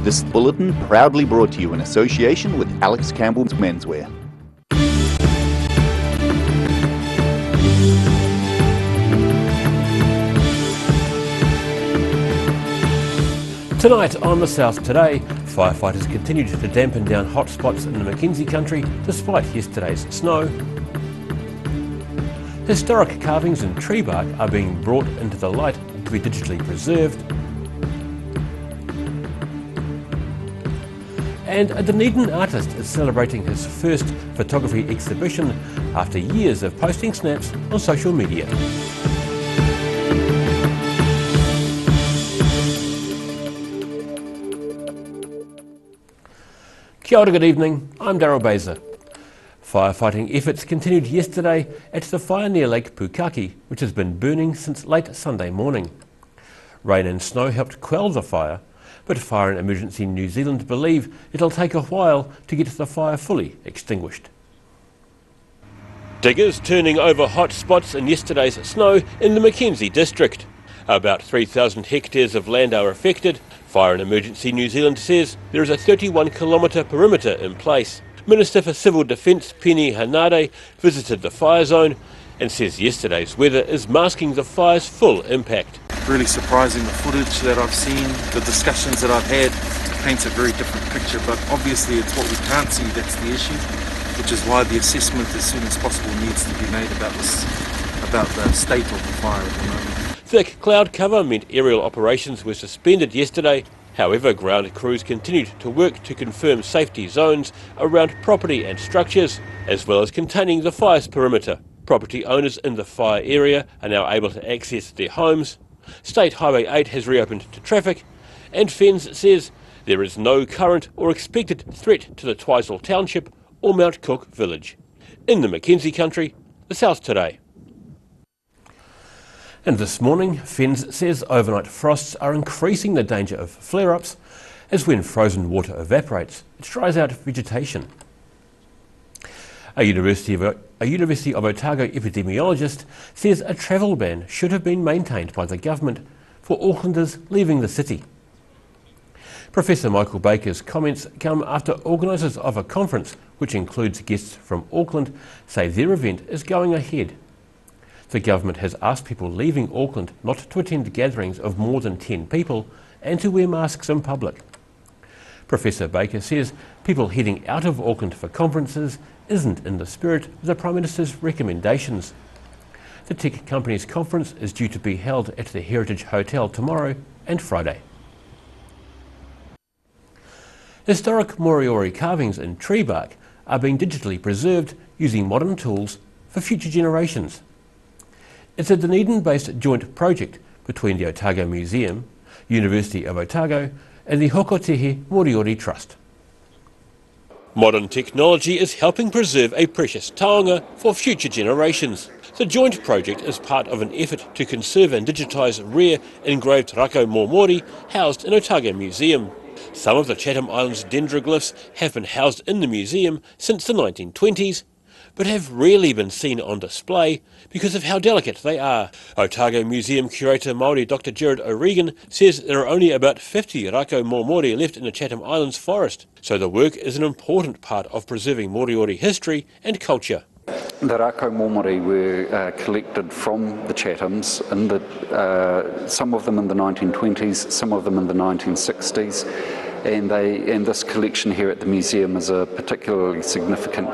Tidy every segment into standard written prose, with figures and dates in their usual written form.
This bulletin proudly brought to you in association with Alex Campbell's Menswear. Tonight on the South Today, firefighters continued to dampen down hot spots in the Mackenzie country despite yesterday's snow. Historic carvings in tree bark are being brought into the light to be digitally preserved. And a Dunedin artist is celebrating his first photography exhibition after years of posting snaps on social media. Kia ora, good evening, I'm Darryl Baser. Firefighting efforts continued yesterday at the fire near Lake Pukaki, which has been burning since late Sunday morning. Rain and snow helped quell the fire, but Fire and Emergency New Zealand believe it'll take a while to get the fire fully extinguished. Diggers turning over hot spots in yesterday's snow in the Mackenzie district. About 3,000 hectares of land are affected. Fire and Emergency New Zealand says there is a 31-kilometre perimeter in place. Minister for Civil Defence Penny Hanade visited the fire zone and says yesterday's weather is masking the fire's full impact. Really surprising, the footage that I've seen, the discussions that I've had paints a very different picture, but obviously it's what we can't see that's the issue, which is why the assessment as soon as possible needs to be made about the state of the fire at the moment. Thick cloud cover meant aerial operations were suspended yesterday. However, ground crews continued to work to confirm safety zones around property and structures, as well as containing the fire's perimeter. Property owners in the fire area are now able to access their homes. State Highway 8 has reopened to traffic, and FENZ says there is no current or expected threat to the Twizel Township or Mount Cook Village. In the Mackenzie country, the South Today. And this morning, FENZ says overnight frosts are increasing the danger of flare-ups, as when frozen water evaporates, it dries out vegetation. A University of Otago epidemiologist says a travel ban should have been maintained by the government for Aucklanders leaving the city. Professor Michael Baker's comments come after organisers of a conference, which includes guests from Auckland, say their event is going ahead. The government has asked people leaving Auckland not to attend gatherings of more than 10 people and to wear masks in public. Professor Baker says people heading out of Auckland for conferences isn't in the spirit of the Prime Minister's recommendations. The tech company's conference is due to be held at the Heritage Hotel tomorrow and Friday. Historic Moriori carvings in tree bark are being digitally preserved using modern tools for future generations. It's a Dunedin-based joint project between the Otago Museum, University of Otago and the Hokotehe Moriori Trust. Modern technology is helping preserve a precious taonga for future generations. The joint project is part of an effort to conserve and digitise rare engraved rako momori housed in Otago Museum. Some of the Chatham Islands dendroglyphs have been housed in the museum since the 1920s, but have rarely been seen on display because of how delicate they are. Otago Museum curator Māori Dr. Jared O'Regan says there are only about 50 rako momori left in the Chatham Islands forest, so the work is an important part of preserving Moriori history and culture. The rako momori were collected from the Chathams, some of them in the 1920s, some of them in the 1960s, and this collection here at the museum is a particularly significant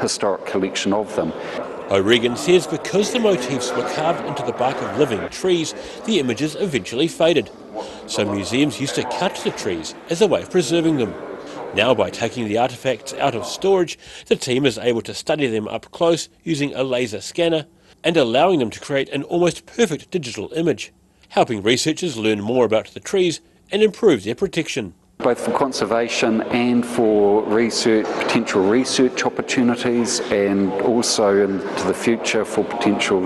historic collection of them. O'Regan says because the motifs were carved into the bark of living trees, the images eventually faded. So museums used to cut the trees as a way of preserving them. Now, by taking the artefacts out of storage, the team is able to study them up close using a laser scanner and allowing them to create an almost perfect digital image, helping researchers learn more about the trees and improve their protection. Both for conservation and for research, potential research opportunities, and also into the future for potential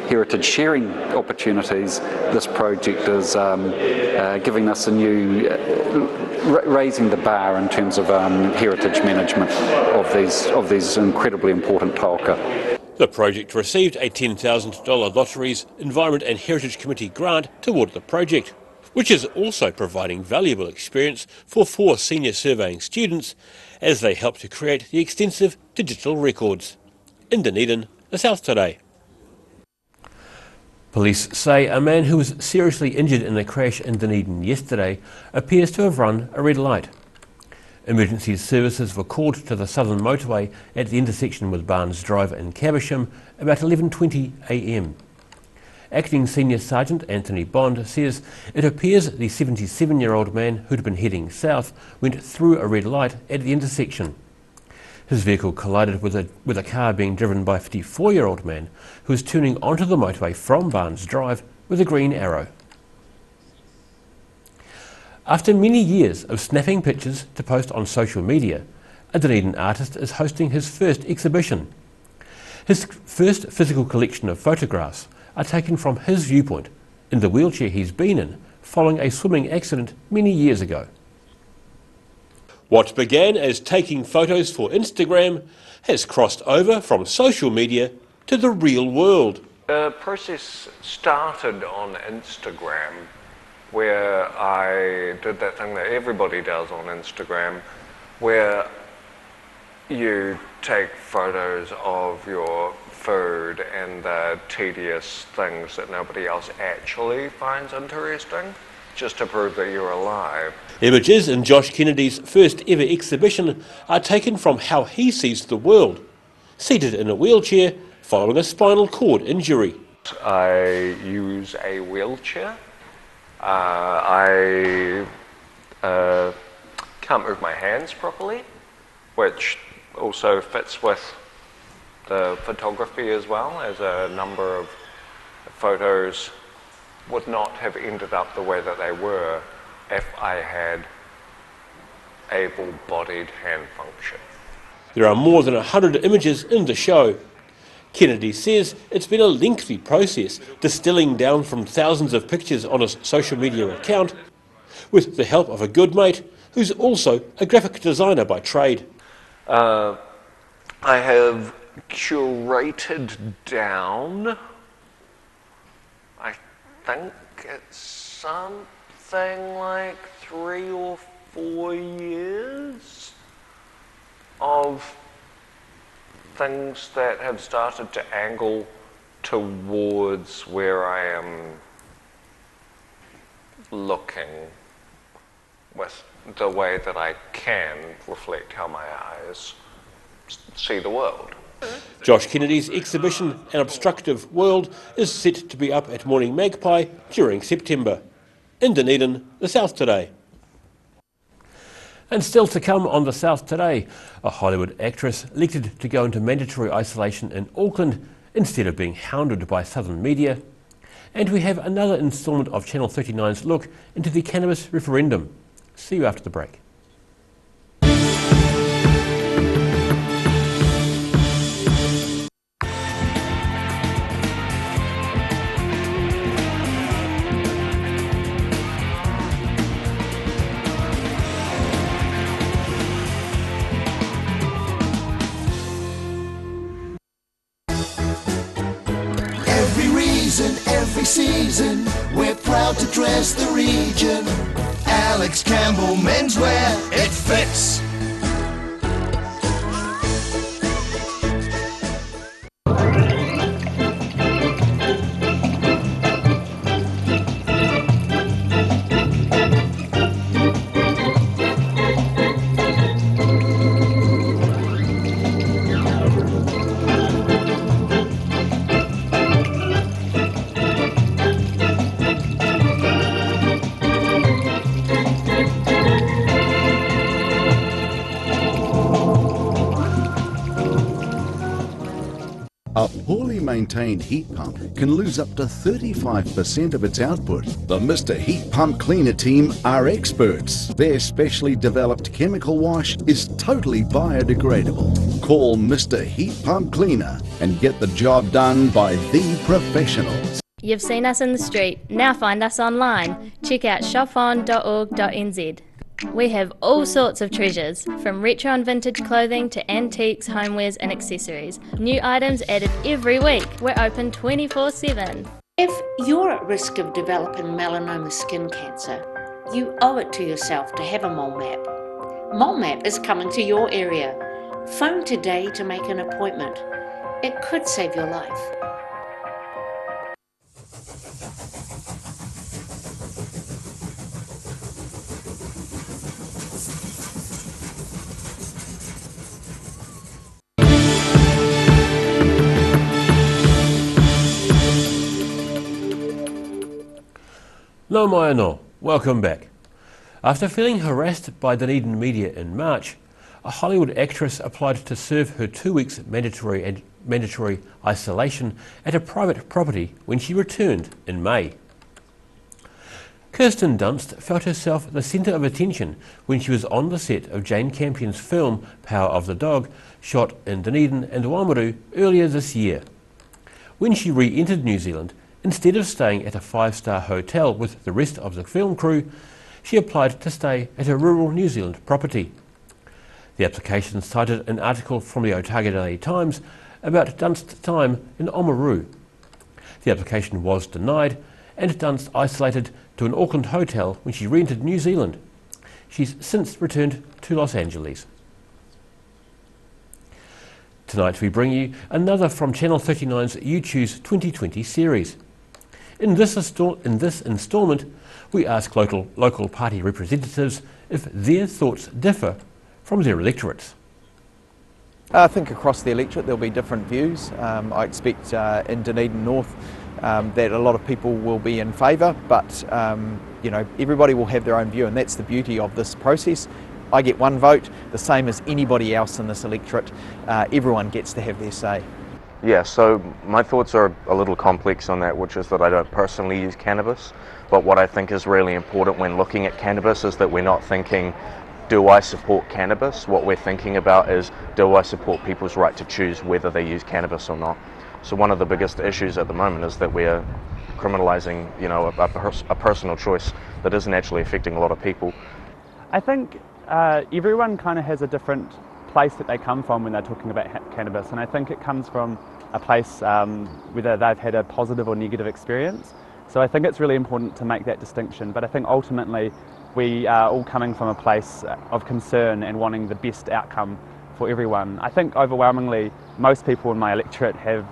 heritage sharing opportunities, this project is giving us a new, raising the bar in terms of heritage management of these incredibly important taoka. The project received a $10,000 Lotteries Environment and Heritage Committee grant toward the project. which is also providing valuable experience for 4 senior surveying students as they help to create the extensive digital records. In Dunedin, the South Today. Police say a man who was seriously injured in a crash in Dunedin yesterday appears to have run a red light. Emergency services were called to the southern motorway at the intersection with Barnes Drive in Caversham about 11:20 a.m. Acting Senior Sergeant Anthony Bond says it appears the 77-year-old man who'd been heading south went through a red light at the intersection. His vehicle collided with a car being driven by a 54-year-old man who was turning onto the motorway from Barnes Drive with a green arrow. After many years of snapping pictures to post on social media, a Dunedin artist is hosting his first exhibition. His first physical collection of photographs are taken from his viewpoint in the wheelchair he's been in following a swimming accident many years ago. What began as taking photos for Instagram has crossed over from social media to the real world. The process started on Instagram, where I did that thing that everybody does on Instagram, where you take photos of your food and the tedious things that nobody else actually finds interesting, just to prove that you're alive. Images in Josh Kennedy's first ever exhibition are taken from how he sees the world, seated in a wheelchair following a spinal cord injury. I use a wheelchair. I can't move my hands properly, which also fits with the photography as well, as a number of photos would not have ended up the way that they were if I had able-bodied hand function. There are more than 100 images in the show. Kennedy says it's been a lengthy process, distilling down from thousands of pictures on his social media account, with the help of a good mate who's also a graphic designer by trade. I have curated down, I think it's something like 3 or 4 years of things that have started to angle towards where I am looking, with the way that I can reflect how my eyes see the world. Josh Kennedy's exhibition, An Obstructive World, is set to be up at Morning Magpie during September. In Dunedin, the South Today. And still to come on the South Today, a Hollywood actress elected to go into mandatory isolation in Auckland instead of being hounded by southern media. And we have another instalment of Channel 39's look into the cannabis referendum. See you after the break. Every season, we're proud to dress the region. Alex Campbell menswear, it fits. A poorly maintained heat pump can lose up to 35% of its output. The Mr. Heat Pump Cleaner team are experts. Their specially developed chemical wash is totally biodegradable. Call Mr. Heat Pump Cleaner and get the job done by the professionals. You've seen us in the street, now find us online. Check out shopon.org.nz. We have all sorts of treasures, from retro and vintage clothing to antiques, homewares and accessories. New items added every week. We're open 24/7. If you're at risk of developing melanoma skin cancer, you owe it to yourself to have a mole map. Mole map is coming to your area. Phone today to make an appointment. It could save your life. No mai no, welcome back. After feeling harassed by Dunedin media in March, a Hollywood actress applied to serve her 2 weeks mandatory isolation at a private property when she returned in May. Kirsten Dunst felt herself the centre of attention when she was on the set of Jane Campion's film Power of the Dog, shot in Dunedin and Oamaru earlier this year. When she re-entered New Zealand, instead of staying at a 5-star hotel with the rest of the film crew, she applied to stay at a rural New Zealand property. The application cited an article from the Otago Daily Times about Dunst's time in Oamaru. The application was denied, and Dunst isolated to an Auckland hotel when she re-entered New Zealand. She's since returned to Los Angeles. Tonight we bring you another from Channel 39's You Choose 2020 series. In this instalment, we ask local party representatives if their thoughts differ from their electorates. I think across the electorate there'll be different views. I expect in Dunedin North that a lot of people will be in favour, but you know, everybody will have their own view, and that's the beauty of this process. I get one vote, the same as anybody else in this electorate. Everyone gets to have their say. Yeah, so my thoughts are a little complex on that, which is that I don't personally use cannabis, but what I think is really important when looking at cannabis is that we're not thinking, do I support cannabis? What we're thinking about is, do I support people's right to choose whether they use cannabis or not? So one of the biggest issues at the moment is that we're criminalising, you know, a personal choice that isn't actually affecting a lot of people. I think everyone kind of has a different place that they come from when they're talking about cannabis, and I think it comes from a place whether they've had a positive or negative experience. So I think it's really important to make that distinction, but I think ultimately we are all coming from a place of concern and wanting the best outcome for everyone. I think overwhelmingly most people in my electorate have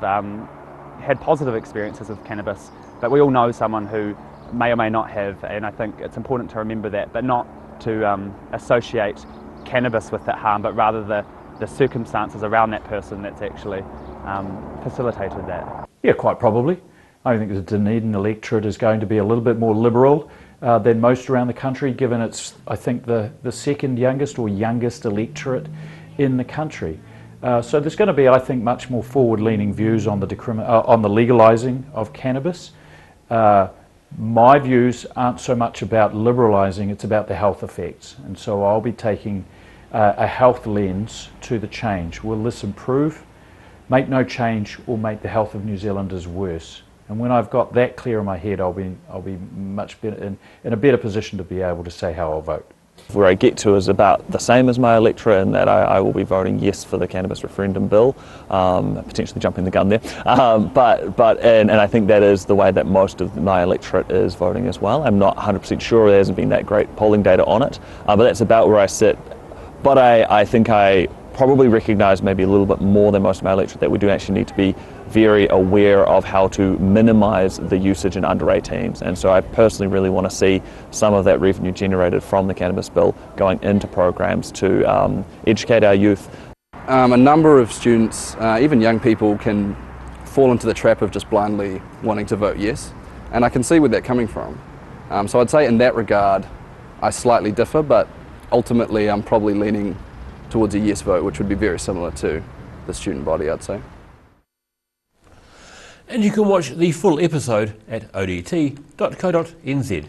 had positive experiences with cannabis, but we all know someone who may or may not have, and I think it's important to remember that, but not to associate cannabis with that harm, but rather the circumstances around that person that's actually facilitated that. Yeah, quite probably. I think the Dunedin electorate is going to be a little bit more liberal than most around the country, given it's, I think, the second youngest or youngest electorate in the country. So there's going to be, I think, much more forward-leaning views on the legalising of cannabis. My views aren't so much about liberalising, it's about the health effects. And so I'll be taking a health lens to the change. Will this improve, make no change, or make the health of New Zealanders worse? And when I've got that clear in my head, I'll be much better in a better position to be able to say how I'll vote. Where I get to is about the same as my electorate, in that I will be voting yes for the cannabis referendum bill, potentially jumping the gun there. And I think that is the way that most of my electorate is voting as well. I'm not 100% sure, there hasn't been that great polling data on it, but that's about where I sit. But I think I probably recognise maybe a little bit more than most of my electorate that we do actually need to be very aware of how to minimise the usage in under 18s, and so I personally really want to see some of that revenue generated from the cannabis bill going into programs to educate our youth. A number of students, even young people, can fall into the trap of just blindly wanting to vote yes, and I can see where that's coming from. So I'd say in that regard I slightly differ, but ultimately I'm probably leaning towards a yes vote, which would be very similar to the student body, I'd say. And you can watch the full episode at odt.co.nz.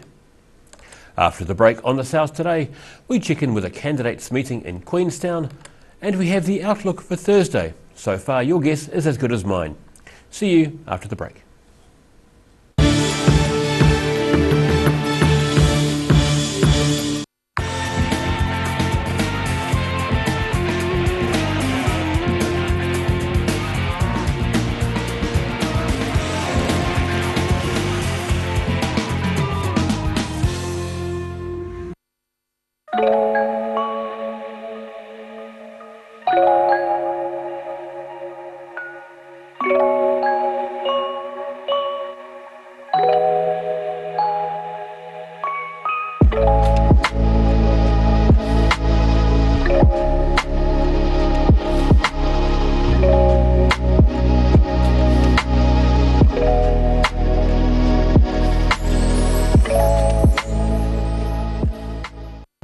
After the break on the South Today, we check in with a candidates meeting in Queenstown, and we have the outlook for Thursday. So far, your guess is as good as mine. See you after the break.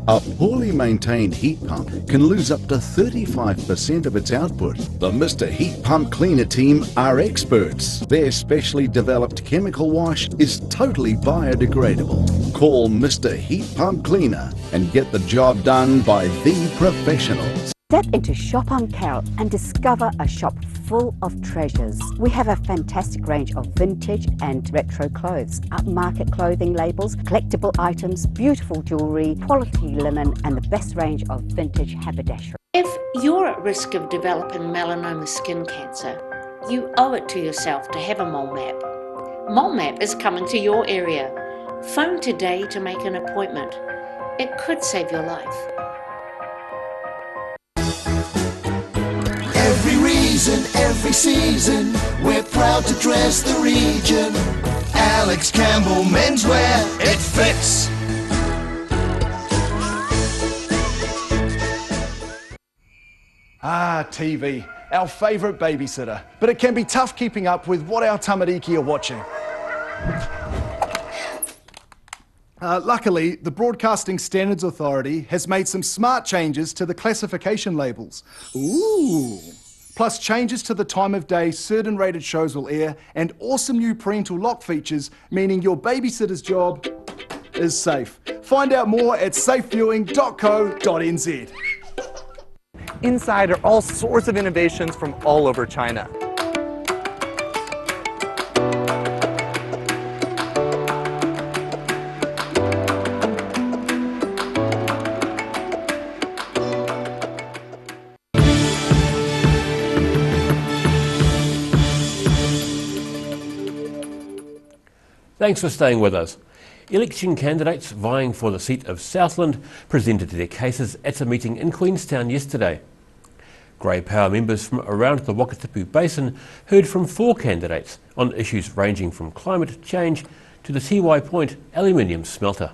A poorly maintained heat pump can lose up to 35% of its output. The Mr. Heat Pump Cleaner team are experts. Their specially developed chemical wash is totally biodegradable. Call Mr. Heat Pump Cleaner and get the job done by the professionals. Step into Shop on Carol and discover a shop full of treasures. We have a fantastic range of vintage and retro clothes, upmarket clothing labels, collectible items, beautiful jewellery, quality linen and the best range of vintage haberdashery. If you're at risk of developing melanoma skin cancer, you owe it to yourself to have a mole map. Mole map is coming to your area. Phone today to make an appointment. It could save your life. Every reason, every season, we're proud to dress the region. Alex Campbell Menswear, it fits. Ah, TV, our favourite babysitter. But it can be tough keeping up with what our tamariki are watching. Luckily, the Broadcasting Standards Authority has made some smart changes to the classification labels. Ooh! Plus changes to the time of day certain rated shows will air and awesome new parental lock features, meaning your babysitter's job is safe. Find out more at safeviewing.co.nz. Inside are all sorts of innovations from all over China. Thanks for staying with us. Election candidates vying for the seat of Southland presented their cases at a meeting in Queenstown yesterday. Grey Power members from around the Wakatipu Basin heard from 4 candidates on issues ranging from climate change to the Tiwai Point aluminium smelter.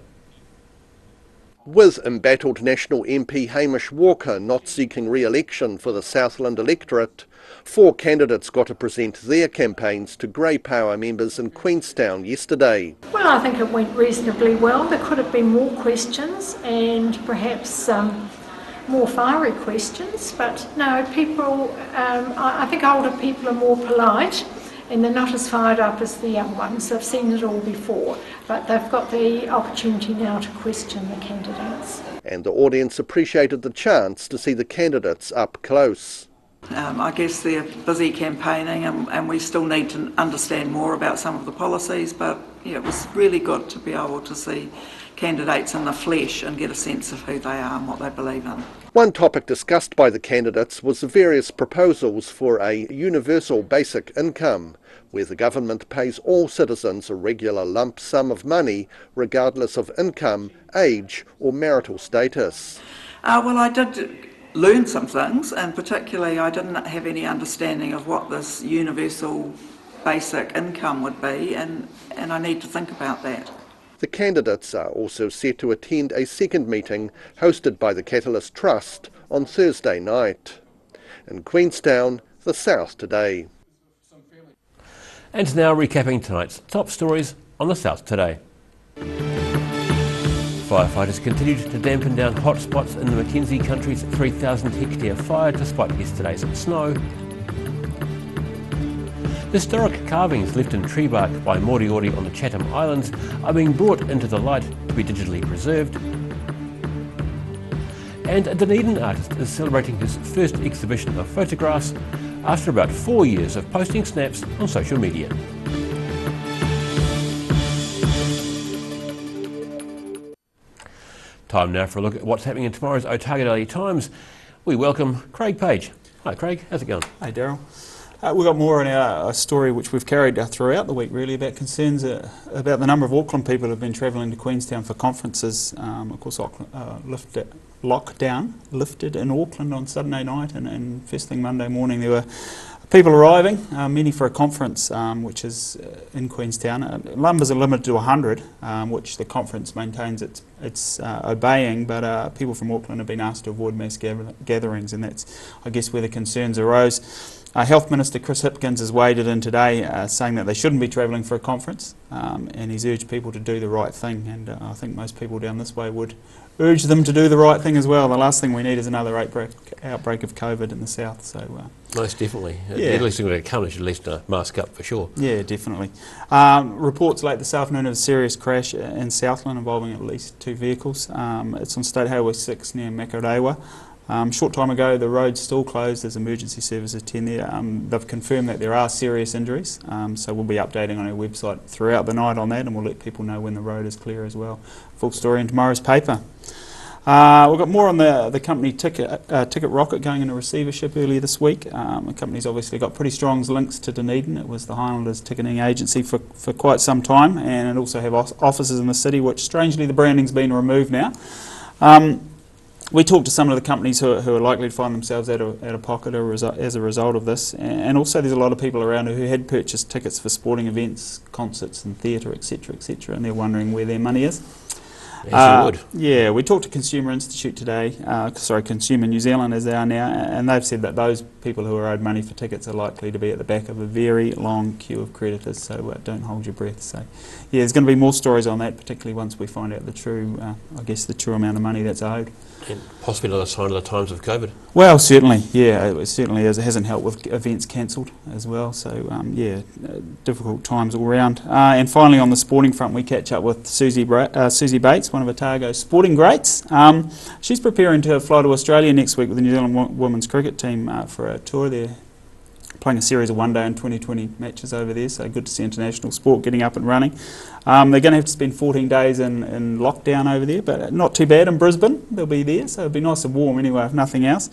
With embattled National MP Hamish Walker not seeking re-election for the Southland electorate, 4 candidates got to present their campaigns to Grey Power members in Queenstown yesterday. Well, I think it went reasonably well. There could have been more questions and perhaps more fiery questions, but no, people, I think older people are more polite and they're not as fired up as the young ones. They've seen it all before, but they've got the opportunity now to question the candidates. And the audience appreciated the chance to see the candidates up close. I guess they're busy campaigning and we still need to understand more about some of the policies, but yeah, it was really good to be able to see candidates in the flesh and get a sense of who they are and what they believe in. One topic discussed by the candidates was the various proposals for a universal basic income, where the government pays all citizens a regular lump sum of money, regardless of income, age or marital status. Well, I did learn some things, and particularly I didn't have any understanding of what this universal basic income would be, and I need to think about that. The candidates are also set to attend a second meeting hosted by the Catalyst Trust on Thursday night. In Queenstown, the South Today. And now recapping tonight's top stories on the South Today. Firefighters continued to dampen down hotspots in the Mackenzie Country's 3,000 hectare fire despite yesterday's snow. Historic carvings left in tree bark by Moriori on the Chatham Islands are being brought into the light to be digitally preserved. And a Dunedin artist is celebrating his first exhibition of photographs after about 4 years of posting snaps on social media. Time now for a look at what's happening in tomorrow's Otago Daily Times. We welcome Craig Page. Hi Craig, how's it going? Hey Daryl. We've got more in our story which we've carried throughout the week really about concerns about the number of Auckland people who have been travelling to Queenstown for conferences. Of course, lockdown lifted in Auckland on Saturday night and first thing Monday morning there were people arriving, many for a conference which is in Queenstown. Numbers are limited to 100, which the conference maintains it's obeying, but people from Auckland have been asked to avoid mass gatherings, and that's, I guess, where the concerns arose. Health Minister Chris Hipkins has waded in today saying that they shouldn't be travelling for a conference, and he's urged people to do the right thing, and I think most people down this way would urge them to do the right thing as well. The last thing we need is another outbreak of COVID in the south. So most definitely. Yeah. At least when it comes, at least mask up for sure. Yeah, definitely. Reports late this afternoon of a serious crash in Southland involving at least 2 vehicles. It's on State Highway 6 near Makarewa. Short time ago, the road's still closed as emergency services tend there. They've confirmed that there are serious injuries, so we'll be updating on our website throughout the night on that, and we'll let people know when the road is clear as well. Full story in tomorrow's paper. We've got more on the company Ticket Rocket going into receivership earlier this week. The company's obviously got pretty strong links to Dunedin. It was the Highlanders ticketing agency for quite some time, and it also have offices in the city, which strangely the branding's been removed now. We talked to some of the companies who are likely to find themselves out of pocket as a result of this, and also there's a lot of people around who had purchased tickets for sporting events, concerts and theatre, etc., and they're wondering where their money is. Yes, you would. Yeah, we talked to Consumer Institute today, Consumer New Zealand as they are now, and they've said that those people who are owed money for tickets are likely to be at the back of a very long queue of creditors, so don't hold your breath. So, yeah, there's going to be more stories on that, particularly once we find out the true, the true amount of money that's owed. And possibly another sign of the times of COVID. Well, certainly, yeah, it certainly is. It hasn't helped with events cancelled as well, so difficult times all round. And finally, on the sporting front, we catch up with Susie Bates, one of Otago's sporting greats. She's preparing to fly to Australia next week with the New Zealand women's cricket team for a tour. They're playing a series of one-day and 2020 matches over there, so good to see international sport getting up and running. They're going to have to spend 14 days in lockdown over there, but not too bad in Brisbane. They'll be there, so it'll be nice and warm anyway, if nothing else.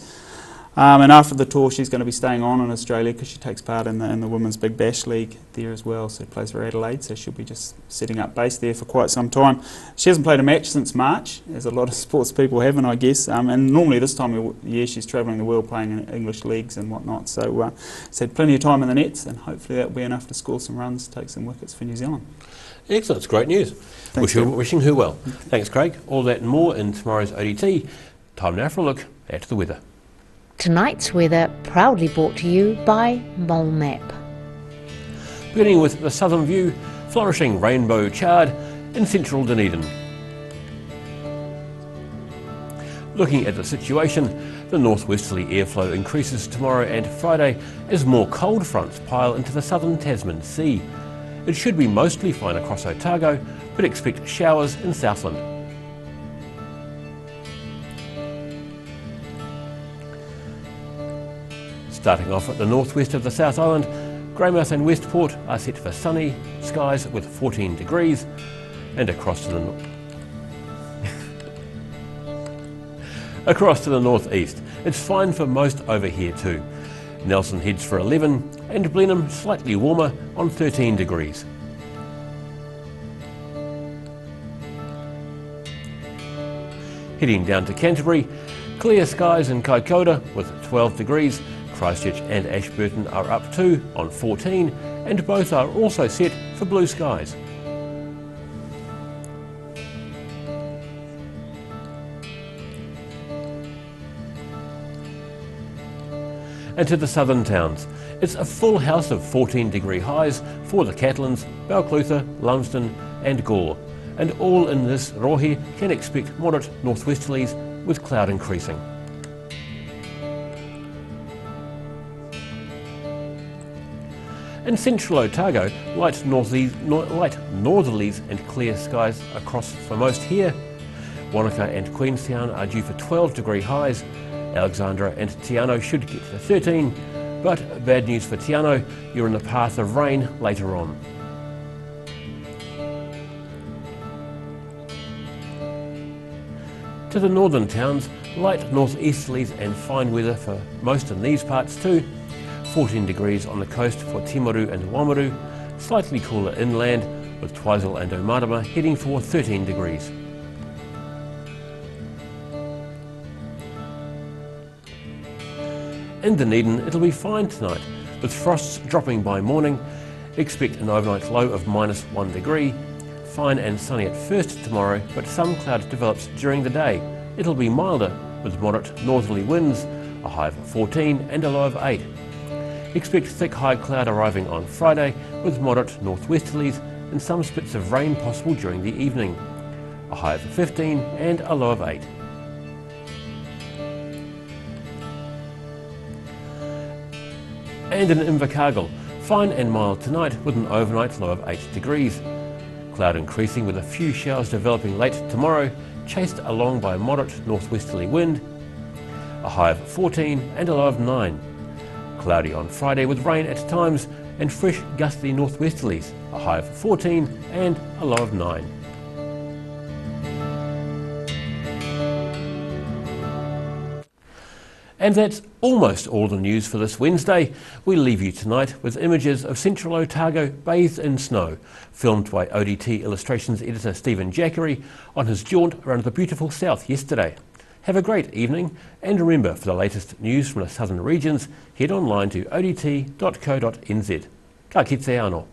And after the tour, she's going to be staying on in Australia because she takes part in the Women's Big Bash League there as well, so plays for Adelaide, so she'll be just setting up base there for quite some time. She hasn't played a match since March, as a lot of sports people haven't, I guess, and normally this time of year she's travelling the world playing in English leagues and whatnot, so she's had plenty of time in the nets, and hopefully that'll be enough to score some runs, take some wickets for New Zealand. Excellent, it's great news. Wishing her well. Thanks, Craig. All that and more in tomorrow's ODT. Time now for a look at the weather. Tonight's weather proudly brought to you by Mole Map. Beginning with the southern view, flourishing rainbow chard in central Dunedin. Looking at the situation, the northwesterly airflow increases tomorrow and Friday as more cold fronts pile into the southern Tasman Sea. It should be mostly fine across Otago, but expect showers in Southland. Starting off at the northwest of the South Island, Greymouth and Westport are set for sunny skies with 14 degrees, and across to the northeast, it's fine for most over here too. Nelson heads for 11 and Blenheim slightly warmer on 13 degrees. Heading down to Canterbury, clear skies in Kaikoura with 12 degrees. Christchurch and Ashburton are up too on 14, and both are also set for blue skies. And to the southern towns, it's a full house of 14-degree highs for the Catlins, Balclutha, Lumsden and Gore, and all in this rohe can expect moderate northwesterlies with cloud increasing. In central Otago, light northerlies and clear skies across for most here. Wanaka and Queenstown are due for 12-degree highs. Alexandra and Te Anau should get to 13, but bad news for Te Anau, you're in the path of rain later on. To the northern towns, light northeasterlies and fine weather for most in these parts too. 14 degrees on the coast for Timaru and Wamaru, slightly cooler inland with Twizel and Omarama heading for 13 degrees. In Dunedin, it'll be fine tonight, with frosts dropping by morning. Expect an overnight low of -1 degree. Fine and sunny at first tomorrow, but some cloud develops during the day. It'll be milder, with moderate northerly winds, a high of 14 and a low of 8. Expect thick high cloud arriving on Friday with moderate northwesterlies and some spits of rain possible during the evening. A high of 15 and a low of 8. And in Invercargill, fine and mild tonight with an overnight low of 8 degrees. Cloud increasing with a few showers developing late tomorrow, chased along by a moderate northwesterly wind. A high of 14 and a low of 9. Cloudy on Friday with rain at times and fresh gusty northwesterlies. A high of 14 and a low of 9. And that's almost all the news for this Wednesday. We leave you tonight with images of central Otago bathed in snow, filmed by ODT Illustrations editor Stephen Jackery on his jaunt around the beautiful south yesterday. Have a great evening, and remember, for the latest news from the southern regions, head online to odt.co.nz. Ka kite anō.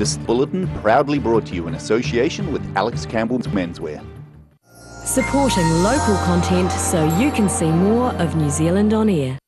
This bulletin proudly brought to you in association with Alex Campbell's Menswear. Supporting local content so you can see more of New Zealand on air.